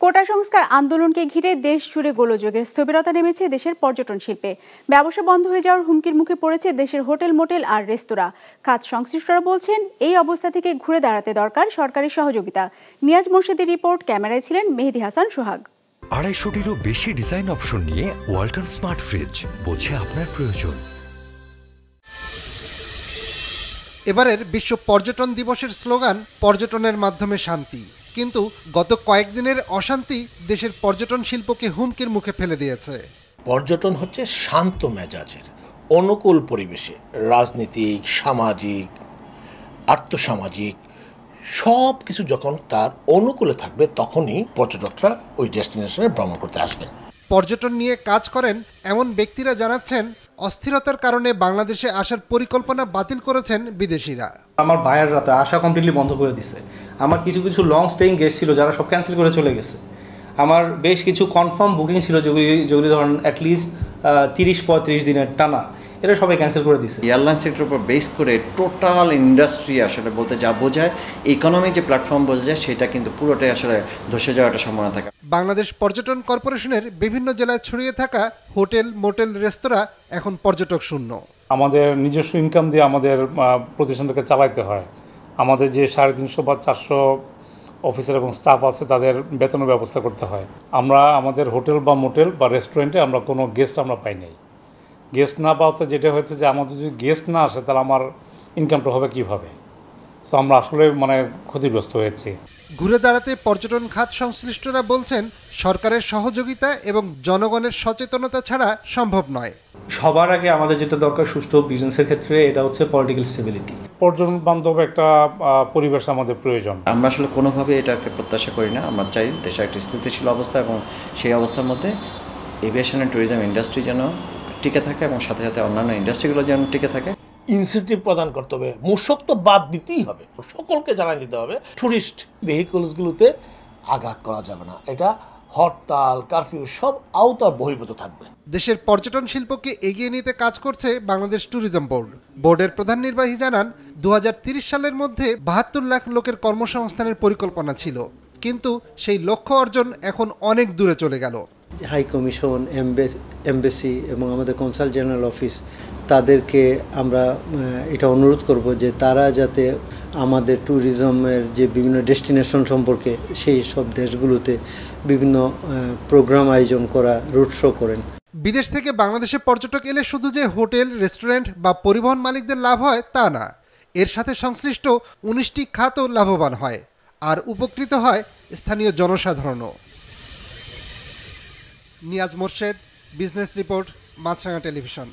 কোটা সংস্কার আন্দোলনকে ঘিরে দেশ জুড়ে গোলযোগের স্থবিরতা নেমেছে দেশের পর্যটন শিল্পে। ব্যবসা বন্ধ হয়ে যাওয়ার হুমকির মুখে পড়েছে দেশের হোটেল, মোটেল আর রেস্তোরাঁ। খাত সংশ্লিষ্টরা বলছেন, এই অবস্থা থেকে ঘুরে দাঁড়াতে দরকার সরকারি সহযোগিতা। নিয়াজ মোর্শেদের রিপোর্ট, ক্যামেরায় ছিলেন মেহেদি হাসান সোহাগ। 250-টিরও বেশি ডিজাইন অপশন নিয়ে ওয়ালটন স্মার্ট ফ্রিজ, বোঝে আপনার প্রয়োজন। এবারের বিশ্ব পর্যটন দিবসের স্লোগান পর্যটনের মাধ্যমে শান্তি, কিন্তু গত কয়েকদিনের অশান্তি দেশের পর্যটন শিল্পকে হুমকির মুখে ফেলে দিয়েছে। পর্যটন হচ্ছে শান্ত মেজাজের, অনুকূল পরিবেশে রাজনীতিক, সামাজিক, আর্থসামাজিক সব কিছু যখন তার অনুকূলে থাকবে তখনই পর্যটকরা ওই ডেস্টিনেশনে ভ্রমণ করতে আসবেন। পর্যটন নিয়ে কাজ করেন এমন ব্যক্তিরা জানাচ্ছেন, অস্থিরতার কারণে বাংলাদেশে আসার পরিকল্পনা বাতিল করেছেন বিদেশিরা। আমার ভাইয়ের রাতে আসা কমপ্লিটলি বন্ধ করে দিছে। আমার কিছু কিছু লং স্টেইং গেস্ট ছিল যারা সব ক্যান্সেল করে চলে গেছে। আমার বেশ কিছু কনফার্ম বুকিং ছিল যেগুলি ধরেন অ্যাটলিস্ট 30-35 দিনের টানা, এটা সবাই ক্যান্সেল করে দিছে। এয়ারলাইন সেক্টরের উপর বেস করে টোটাল ইন্ডাস্ট্রি আসলে বলতে যা বোঝায়, ইকোনমিক যে প্ল্যাটফর্ম বোঝা যায় সেটা কিন্তু পুরোটাই আসলে ধসে যাওয়ার একটা সম্ভাবনা থাকে। বাংলাদেশ পর্যটন কর্পোরেশনের বিভিন্ন জেলায় ছড়িয়ে থাকা হোটেল, মোটেল, রেস্তোরাঁ এখন পর্যটক শূন্য। আমাদের নিজস্ব ইনকাম দিয়ে আমাদের প্রতিষ্ঠানটাকে চালাইতে হয়। আমাদের যে 350 বা 400 অফিসার এবং স্টাফ আছে তাদের বেতনের ব্যবস্থা করতে হয়। আমরা আমাদের হোটেল বা মোটেল বা রেস্টুরেন্টে আমরা কোনো গেস্ট আমরা পাই নাই। গেস্ট না পাওয়াতে যেটা হয়েছে যে আমাদের যদি গেস্ট না আসে তাহলে আমার ইনকামটা হবে কীভাবে? সো আমরা আসলে ক্ষতিগ্রস্ত হয়েছি। ঘুরে দাঁড়াতে পর্যটন খাত সংশ্লিষ্টরা বলছেন, সরকারের সহযোগিতা এবং জনগণের সচেতনতা ছাড়া সম্ভব নয়। সবার আগে আমাদের যেটা দরকার সুষ্ঠু বিজনেসের ক্ষেত্রে, এটা হচ্ছে পলিটিক্যাল স্টেবিলিটি। পর্যটন বান্ধব একটা পরিবেশ আমাদের প্রয়োজন। আমরা আসলে কোনোভাবে এটাকে প্রত্যাশা করি না। আমরা চাই দেশে একটা স্থিতিশীল অবস্থা, এবং সেই অবস্থার মধ্যে এভিয়েশন অ্যান্ড ট্যুরিজম ইন্ডাস্ট্রি যেন টিকে থাকে এবং সাথে সাথে অন্যান্য ইন্ডাস্ট্রিগুলো যেন টিকে থাকে। ইনসেন্টিভ প্রদান করতে হবে, মূসক তো বাদ দিতেই হবে, সকলকে জানাই দিতে হবে। ট্যুরিস্ট ভেহিকলসগুলোতে আঘাত করা যাবে না, এটা হরতাল, কারফিউ সব আওতার বহির্ভূত থাকবে। দেশের পর্যটন শিল্পকে এগিয়ে নিতে কাজ করছে বাংলাদেশ ট্যুরিজম বোর্ড। বোর্ডের প্রধান নির্বাহী জানান, 2030 সালের মধ্যে 72 লাখ লোকের কর্মসংস্থানের পরিকল্পনা ছিল, কিন্তু সেই লক্ষ্য অর্জন এখন অনেক দূরে চলে গেল। হাই কমিশন, এমবেসি এবং আমাদের কনসাল জেনারেল অফিস, তাদেরকে আমরা এটা অনুরোধ করব যে তারা যাতে আমাদের ট্যুরিজমের যে বিভিন্ন ডেস্টিনেশন সম্পর্কে সেই সব দেশগুলোতে বিভিন্ন প্রোগ্রাম আয়োজন করা, রুট শো করেন। বিদেশ থেকে বাংলাদেশে পর্যটক এলে শুধু যে হোটেল, রেস্টুরেন্ট বা পরিবহন মালিকদের লাভ হয় তা না, এর সাথে সংশ্লিষ্ট 19টি খাতও লাভবান হয়, আর উপকৃত হয় স্থানীয় জনসাধারণও। নিয়াজ মোর্শেদ, বিজনেস রিপোর্ট, মাছরাঙা টেলিভিশন।